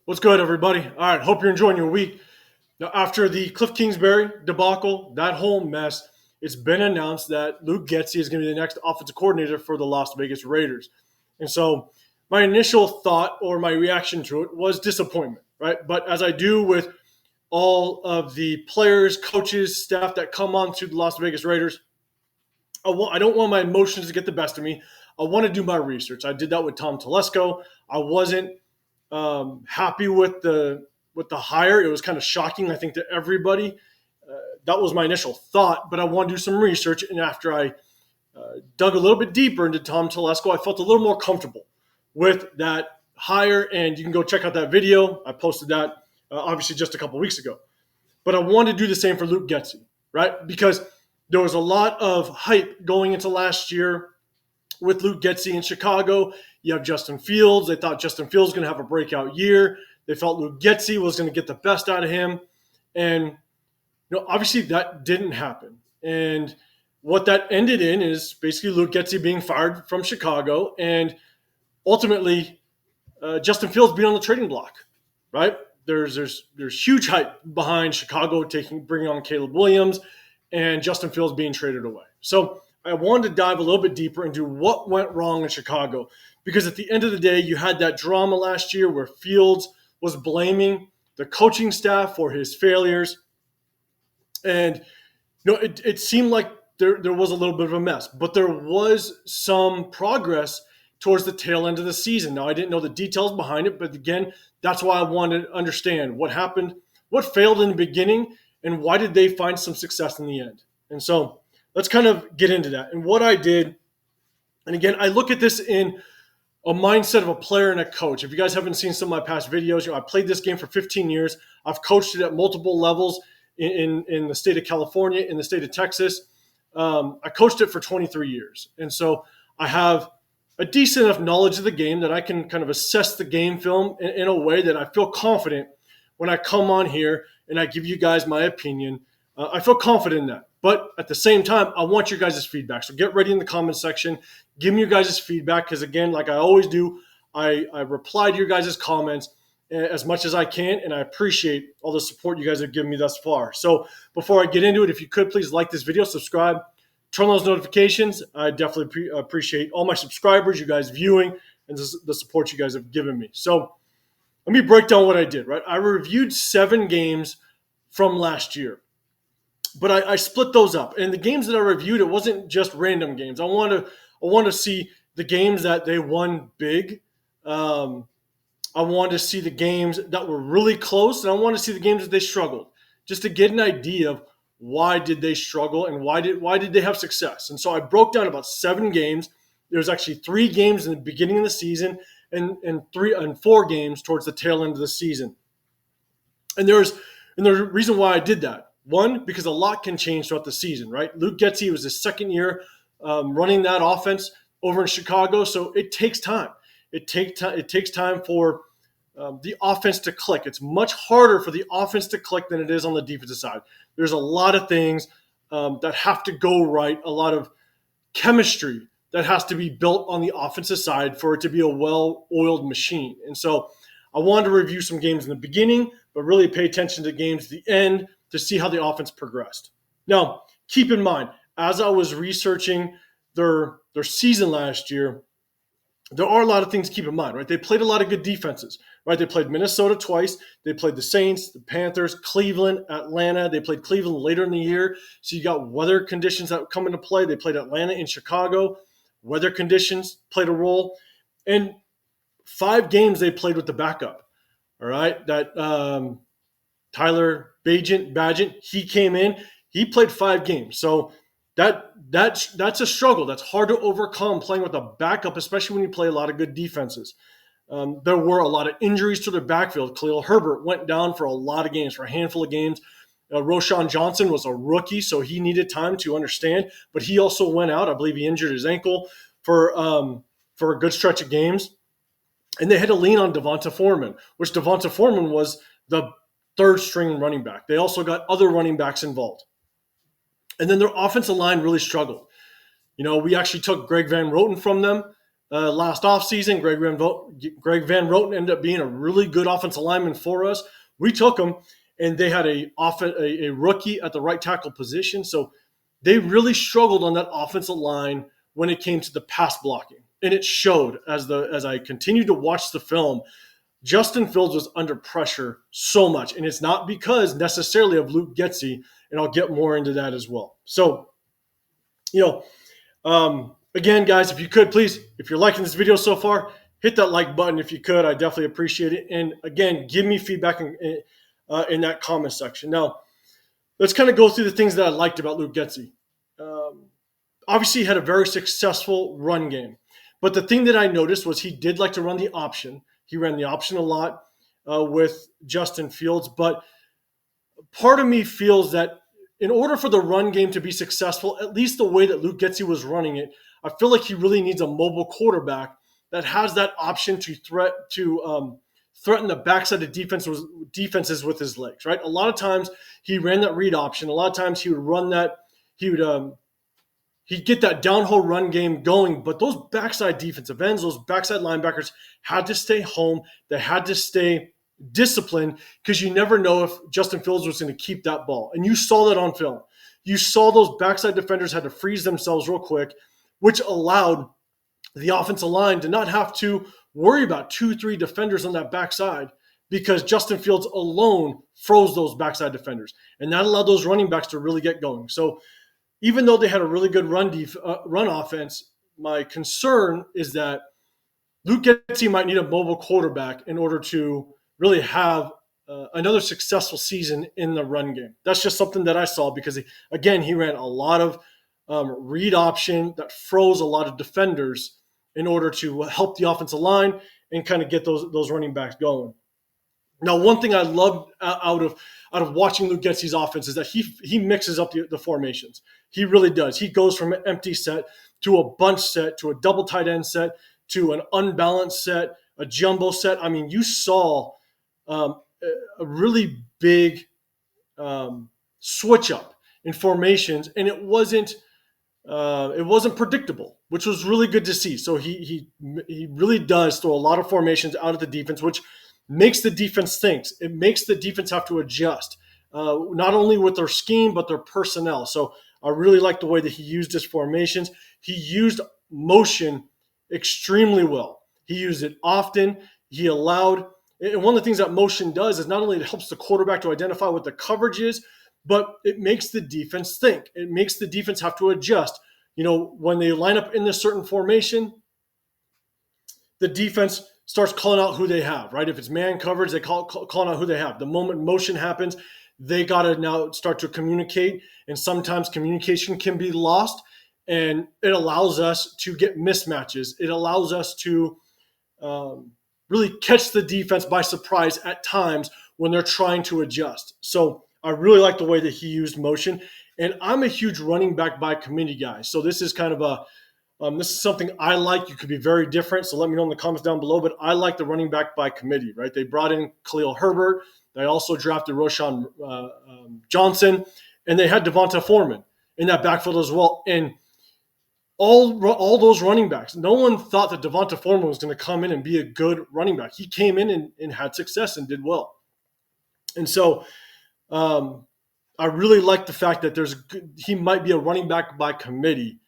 What's good, everybody? All right, hope you're enjoying your week. Now, after the Cliff Kingsbury debacle, that whole mess, it's been announced that Luke Getsy is going to be the next offensive coordinator for the Las Vegas Raiders. And so my initial thought or my reaction to it was disappointment, right? But as I do with all of the players, coaches, staff that come on to the Las Vegas Raiders, I don't want my emotions to get the best of me. I want to do my research. I did that with Tom Telesco. I wasn't happy with the hire. It was kind of shocking, I think, to everybody. That was my initial thought, but I wanted to do some research. And after I dug a little bit deeper into Tom Telesco, I felt a little more comfortable with that hire. And you can go check out that video. I posted that obviously just a couple weeks ago. But I wanted to do the same for Luke Getsy, right? Because there was a lot of hype going into last year with Luke Getsy in Chicago. You have Justin Fields. They thought Justin Fields was going to have a breakout year. They felt Luke Getsy was going to get the best out of him. And obviously that didn't happen. And what that ended in is basically Luke Getsy being fired from Chicago and ultimately Justin Fields being on the trading block, right? There's huge hype behind Chicago bringing on Caleb Williams and Justin Fields being traded away. So I wanted to dive a little bit deeper into what went wrong in Chicago, because at the end of the day, you had that drama last year where Fields was blaming the coaching staff for his failures. And it seemed like there was a little bit of a mess, but there was some progress towards the tail end of the season. Now, I didn't know the details behind it, but again, that's why I wanted to understand what happened, what failed in the beginning, and why did they find some success in the end. And so let's kind of get into that. And what I did, and again, I look at this in a mindset of a player and a coach. If you guys haven't seen some of my past videos, I played this game for 15 years. I've coached it at multiple levels in the state of California, in the state of Texas. I coached it for 23 years. And so I have a decent enough knowledge of the game that I can kind of assess the game film in a way that I feel confident when I come on here and I give you guys my opinion. I feel confident in that. But at the same time, I want your guys' feedback. So get ready in the comment section. Give me your guys' feedback because, again, like I always do, I reply to your guys' comments as much as I can, and I appreciate all the support you guys have given me thus far. So before I get into it, if you could, please like this video, subscribe, turn on those notifications. I definitely appreciate all my subscribers, you guys viewing, and the support you guys have given me. So let me break down what I did, right? I reviewed 7 games from last year. But I split those up. And the games that I reviewed, it wasn't just random games. I want to see the games that they won big. I want to see the games that were really close, and I want to see the games that they struggled, just to get an idea of why did they struggle and why did they have success. And so I broke down about 7 games. There's actually 3 games in the beginning of the season and 4 games towards the tail end of the season. And there's a reason why I did that. One, because a lot can change throughout the season, right? Luke Getsy was his second year running that offense over in Chicago, so it takes time. It takes time for the offense to click. It's much harder for the offense to click than it is on the defensive side. There's a lot of things that have to go right, a lot of chemistry that has to be built on the offensive side for it to be a well-oiled machine. And so I wanted to review some games in the beginning, but really pay attention to games at the end to see how the offense progressed. Now, keep in mind, as I was researching their season last year, there are a lot of things to keep in mind, right? They played a lot of good defenses, right? They played Minnesota twice. They played the Saints, the Panthers, Cleveland, Atlanta. They played Cleveland later in the year. So you got weather conditions that come into play. They played Atlanta and Chicago. Weather conditions played a role. And 5 games they played with the backup, all right? That Tyler Bagent, he came in. He played 5 games. So that's a struggle. That's hard to overcome playing with a backup, especially when you play a lot of good defenses. There were a lot of injuries to their backfield. Khalil Herbert went down for a lot of games, for a handful of games. Roshan Johnson was a rookie, so he needed time to understand. But he also went out. I believe he injured his ankle for a good stretch of games. And they had to lean on Devonta Foreman, which Devonta Foreman was the 3rd string running back. They also got other running backs involved. And then their offensive line really struggled. We actually took Greg Van Roten from them. last offseason. Greg Van Roten ended up being a really good offensive lineman for us. We took him, and they had a rookie at the right tackle position. So they really struggled on that offensive line when it came to the pass blocking. And it showed as I continued to watch the film. Justin Fields was under pressure so much. And it's not because necessarily of Luke Getsy, and I'll get more into that as well. So, again, guys, if you could, please, if you're liking this video so far, hit that like button if you could. I definitely appreciate it. And again, give me feedback in that comment section. Now, let's kind of go through the things that I liked about Luke Getsy. Obviously, he had a very successful run game. But the thing that I noticed was he did like to run the option. He ran the option a lot with Justin Fields. But part of me feels that in order for the run game to be successful, at least the way that Luke Getsy was running it, I feel like he really needs a mobile quarterback that has that option to threaten the backside of defenses with his legs, right? A lot of times he ran that read option. A lot of times he would run that. He'd get that downhill run game going, but those backside defensive ends, those backside linebackers had to stay home. They had to stay disciplined because you never know if Justin Fields was going to keep that ball. And you saw that on film. You saw those backside defenders had to freeze themselves real quick, which allowed the offensive line to not have to worry about 2-3 defenders on that backside because Justin Fields alone froze those backside defenders. And that allowed those running backs to really get going. So even though they had a really good run offense, my concern is that Luke Getsy might need a mobile quarterback in order to really have another successful season in the run game. That's just something that I saw because, he ran a lot of read option that froze a lot of defenders in order to help the offensive line and kind of get those running backs going. Now, one thing I loved out of watching Luke Getsy's offense is that he mixes up the formations. He really does. He goes from an empty set to a bunch set to a double tight end set to an unbalanced set, a jumbo set. I mean, you saw a really big switch up in formations, and it wasn't predictable, which was really good to see. So he really does throw a lot of formations out of the defense, which makes the defense think. It makes the defense have to adjust, not only with their scheme, but their personnel. So I really like the way that he used his formations. He used motion extremely well. He used it often. He allowed, and one of the things that motion does is not only it helps the quarterback to identify what the coverage is, but it makes the defense think. It makes the defense have to adjust. When they line up in this certain formation, the defense starts calling out who they have, right? If it's man coverage, they calling out who they have. The moment motion happens, they got to now start to communicate, and sometimes communication can be lost, and it allows us to get mismatches. It allows us to really catch the defense by surprise at times when they're trying to adjust. So I really like the way that he used motion, and I'm a huge running back by committee guy. So this is kind of this is something I like. You could be very different, so let me know in the comments down below. But I like the running back by committee, right? They brought in Khalil Herbert. They also drafted Roshan Johnson, and they had Devonta Foreman in that backfield as well. And all those running backs, no one thought that Devonta Foreman was going to come in and be a good running back. He came in and had success and did well. And so I really like the fact that he might be a running back by committee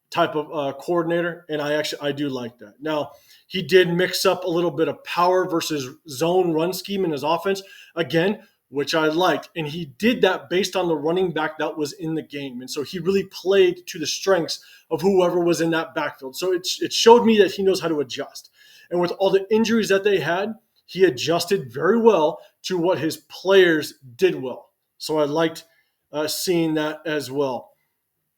type of coordinator, and I do like that. Now, he did mix up a little bit of power versus zone run scheme in his offense, again, which I liked. And he did that based on the running back that was in the game. And so he really played to the strengths of whoever was in that backfield. So it showed me that he knows how to adjust. And with all the injuries that they had, he adjusted very well to what his players did well. So I liked seeing that as well.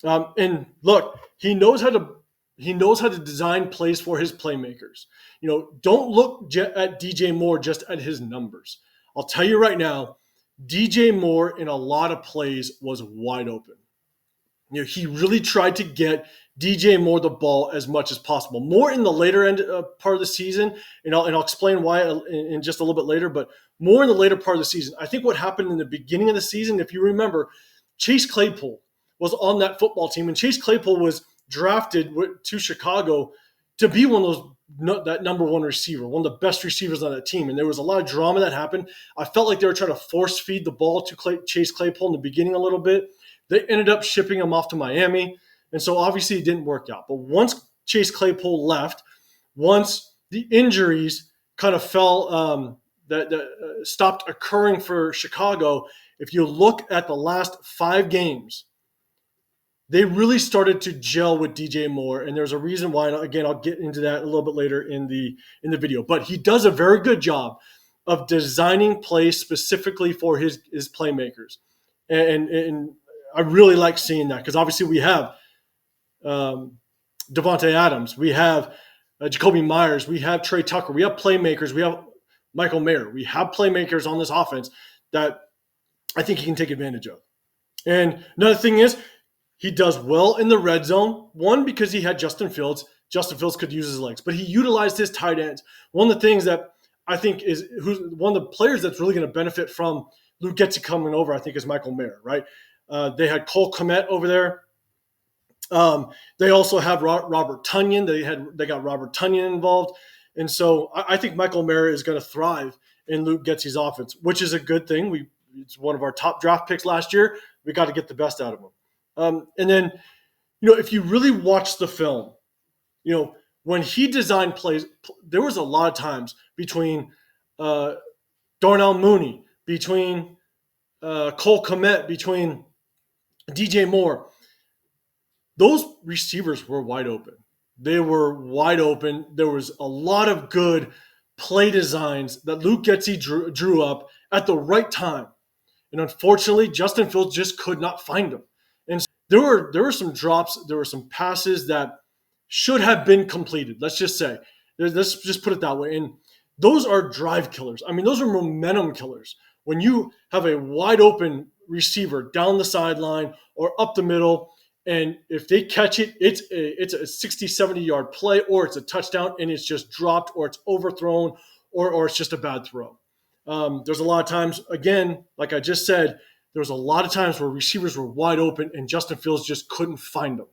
And look, he knows how to design plays for his playmakers. Don't look at DJ Moore just at his numbers. I'll tell you right now, DJ Moore in a lot of plays was wide open. He really tried to get DJ Moore the ball as much as possible. More in the later end part of the season, and I'll explain why in just a little bit later. But more in the later part of the season, I think what happened in the beginning of the season, if you remember, Chase Claypool was on that football team, and Chase Claypool was drafted to Chicago to be one of those that number one receiver, one of the best receivers on that team. And there was a lot of drama that happened. I felt like they were trying to force feed the ball to Chase Claypool in the beginning a little bit. They ended up shipping him off to Miami. And so obviously it didn't work out. But once Chase Claypool left, once the injuries kind of fell, stopped occurring for Chicago, if you look at the last 5 games, they really started to gel with DJ Moore, and there's a reason why. And again, I'll get into that a little bit later in the video. But he does a very good job of designing plays specifically for his playmakers, and I really like seeing that because obviously we have Devontae Adams, we have Jacoby Myers, we have Trey Tucker, we have playmakers, we have Michael Mayer, we have playmakers on this offense that I think he can take advantage of. And another thing is, he does well in the red zone. One, because he had Justin Fields. Justin Fields could use his legs, but he utilized his tight ends. One of the things that I think is one of the players that's really going to benefit from Luke Getsy coming over, I think, is Michael Mayer, right? They had Cole Kmet over there. They also have Robert Tonyan. They got Robert Tonyan involved. And so I think Michael Mayer is going to thrive in Luke Getsy's offense, which is a good thing. It's one of our top draft picks last year. We got to get the best out of him. And then, if you really watch the film, when he designed plays, there was a lot of times between Darnell Mooney, between Cole Kmet, between DJ Moore. Those receivers were wide open. They were wide open. There was a lot of good play designs that Luke Getsy drew up at the right time. And unfortunately, Justin Fields just could not find them. And so there were some drops. There were some passes that should have been completed. Let's just say. Let's just put it that way. And those are drive killers. I mean, those are momentum killers. When you have a wide open receiver down the sideline or up the middle, and if they catch it, it's a 60, 70-yard play, or it's a touchdown, and it's just dropped, or it's overthrown, or it's just a bad throw. There's a lot of times, again, like I just said, there was a lot of times where receivers were wide open and Justin Fields just couldn't find them.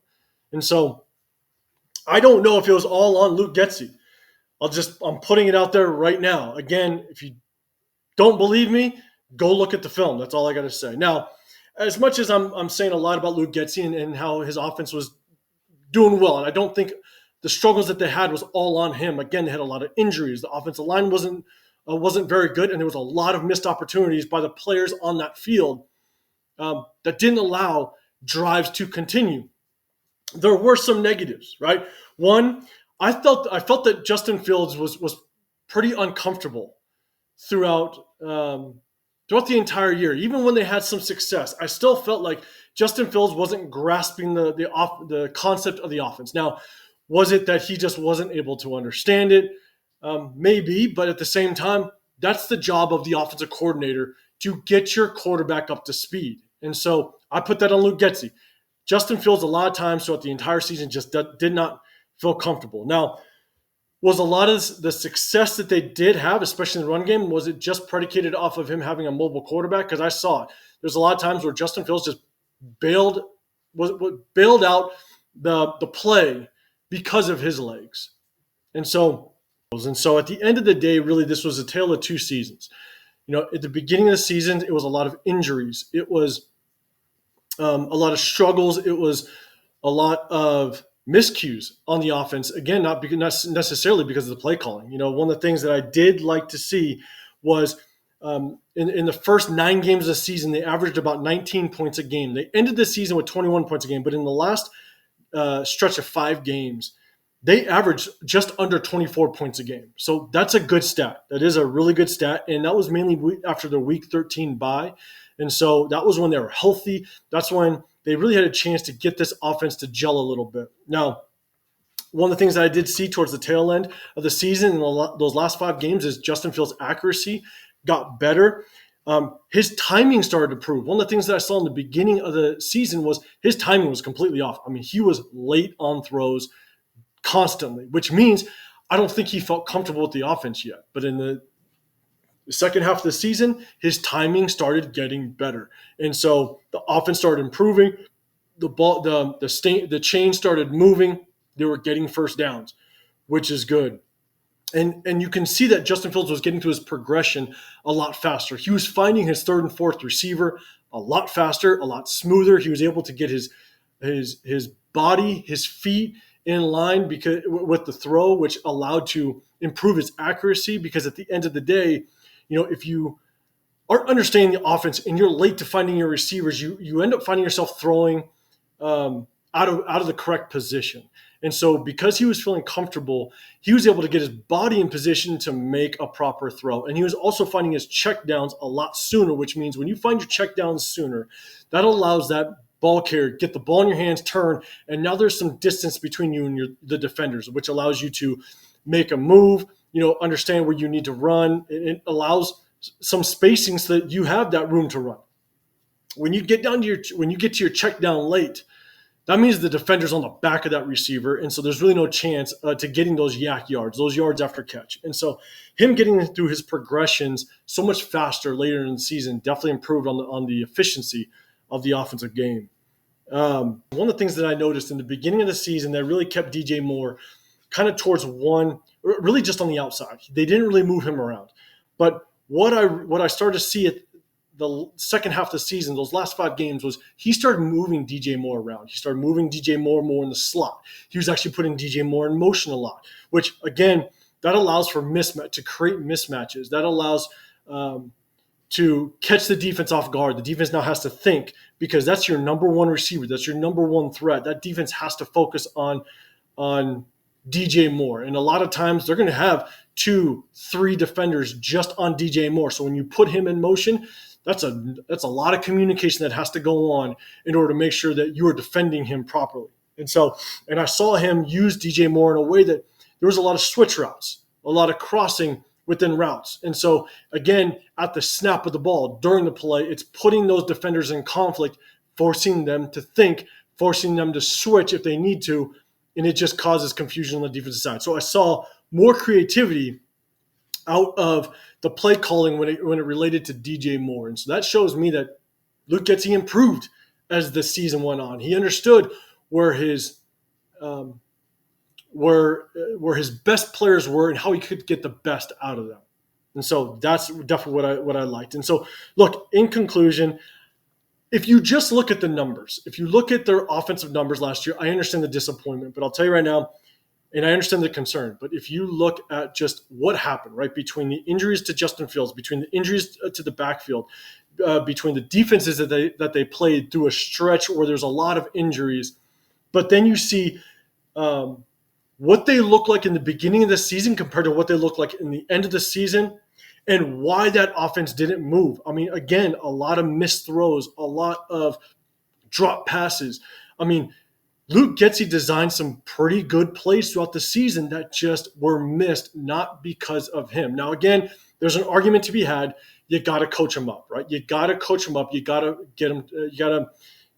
And so I don't know if it was all on Luke Getsy. I'm putting it out there right now. Again, if you don't believe me, go look at the film. That's all I got to say. Now, as much as I'm saying a lot about Luke Getsy and how his offense was doing well, and I don't think the struggles that they had was all on him. Again, they had a lot of injuries. The offensive line wasn't very good, and there was a lot of missed opportunities by the players on that field that didn't allow drives to continue. There were some negatives, right? One, I felt that Justin Fields was pretty uncomfortable throughout the entire year. Even when they had some success, I still felt like Justin Fields wasn't grasping the concept of the offense. Now, was it that he just wasn't able to understand it? Maybe, but at the same time, that's the job of the offensive coordinator, to get your quarterback up to speed. And so I put that on Luke Getsy. Justin Fields, a lot of times throughout the entire season, just did not feel comfortable. Now, was a lot of the success that they did have, especially in the run game, was it just predicated off of him having a mobile quarterback? Because I saw it. There's a lot of times where Justin Fields just bailed out the play because of his legs. And so at the end of the day, really, this was a tale of two seasons. At the beginning of the season, it was a lot of injuries. It was a lot of struggles. It was a lot of miscues on the offense. Again, not necessarily because of the play calling. One of the things that I did like to see was in the first 9 games of the season, they averaged about 19 points a game. They ended the season with 21 points a game, but in the last stretch of 5 games, they averaged just under 24 points a game. So that's a good stat. That is a really good stat. And that was mainly after their week 13 bye. And so that was when they were healthy. That's when they really had a chance to get this offense to gel a little bit. Now, one of the things that I did see towards the tail end of the season in those last 5 games is Justin Fields' accuracy got better. His timing started to improve. One of the things that I saw in the beginning of the season was his timing was completely off. I mean, he was late on throws constantly, which means I don't think he felt comfortable with the offense yet. But in the second half of the season, his timing started getting better. And so the offense started improving. The chain started moving. They were getting first downs. which is good. And you can see that Justin Fields was getting to his progression a lot faster. He was finding his third and fourth receiver a lot faster, a lot smoother. He was able to get his body, his feet in line because with the throw, which allowed to improve his accuracy. Because at the end of the day, if you aren't understanding the offense and you're late to finding your receivers, you end up finding yourself throwing out of the correct position. And so because he was feeling comfortable, he was able to get his body in position to make a proper throw. And he was also finding his checkdowns a lot sooner, which means when you find your checkdowns sooner, that allows that ball carrier get the ball in your hands, turn, and now there's some distance between you and the defenders, which allows you to make a move, understand where you need to run. It allows some spacing so that you have that room to run. When you get to your check down late, that means the defender's on the back of that receiver, and so there's really no chance to getting those yak yards, those yards after catch. And so him getting through his progressions so much faster later in the season definitely improved on the efficiency of the offensive game. One of the things that I noticed in the beginning of the season that really kept DJ Moore kind of towards one, really just on the outside. They didn't really move him around. But what I started to see at the second half of the season, those last 5 games, was he started moving DJ Moore around. He started moving DJ Moore more in the slot. He was actually putting DJ Moore in motion a lot, which, again, that allows for to create mismatches. That allows to catch the defense off guard. The defense now has to think, because that's your number one receiver. That's your number one threat. That defense has to focus on DJ Moore. And a lot of times they're going to have 2-3 defenders just on DJ Moore. So when you put him in motion, that's a lot of communication that has to go on in order to make sure that you are defending him properly. And I saw him use DJ Moore in a way that there was a lot of switch routes, a lot of crossing within routes. And so, again, at the snap of the ball during the play, it's putting those defenders in conflict, forcing them to think, forcing them to switch if they need to, and it just causes confusion on the defensive side. So I saw more creativity out of the play calling when it related to DJ Moore. And so that shows me that Luke Getsy improved as the season went on. He understood where his best players were and how he could get the best out of them. And so that's definitely what I liked. And so, look, in conclusion, if you just look at the numbers, if you look at their offensive numbers last year, I understand the disappointment, but I'll tell you right now, and I understand the concern, but if you look at just what happened, right, between the injuries to Justin Fields, between the injuries to the backfield, between the defenses that they played through a stretch where there's a lot of injuries, but then you see what they look like in the beginning of the season compared to what they look like in the end of the season, and why that offense didn't move. I mean, again, a lot of missed throws, a lot of drop passes. I mean, Luke Getsy designed some pretty good plays throughout the season that just were missed, not because of him. Now, again, there's an argument to be had. You got to coach him up, right? You got to coach him up. You got to get him. You got to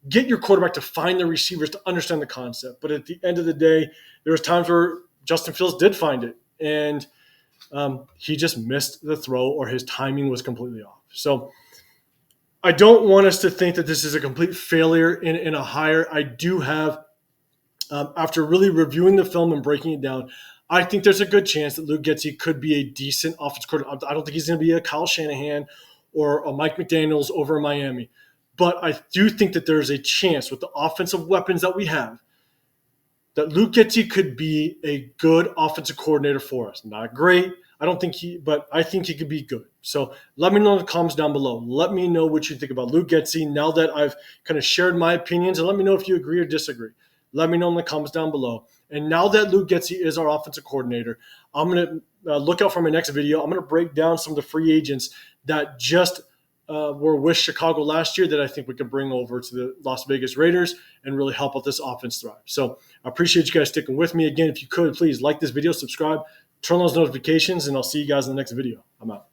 get your quarterback to find the receivers to understand the concept. But at the end of the day, there was times where Justin Fields did find it, and he just missed the throw, or his timing was completely off. So I don't want us to think that this is a complete failure in a hire. I do have, after really reviewing the film and breaking it down, I think there's a good chance that Luke Getsy could be a decent offensive coordinator. I don't think he's going to be a Kyle Shanahan or a Mike McDaniels over in Miami. But I do think that there's a chance with the offensive weapons that we have that Luke Getsy could be a good offensive coordinator for us. Not great. But I think he could be good. So let me know in the comments down below. Let me know what you think about Luke Getsy now that I've kind of shared my opinions, and let me know if you agree or disagree. Let me know in the comments down below. And now that Luke Getsy is our offensive coordinator, I'm going to look out for my next video. I'm going to break down some of the free agents that just were with Chicago last year that I think we could bring over to the Las Vegas Raiders and really help out this offense thrive. So I appreciate you guys sticking with me. Again, if you could, please like this video, subscribe, turn on those notifications, and I'll see you guys in the next video. I'm out.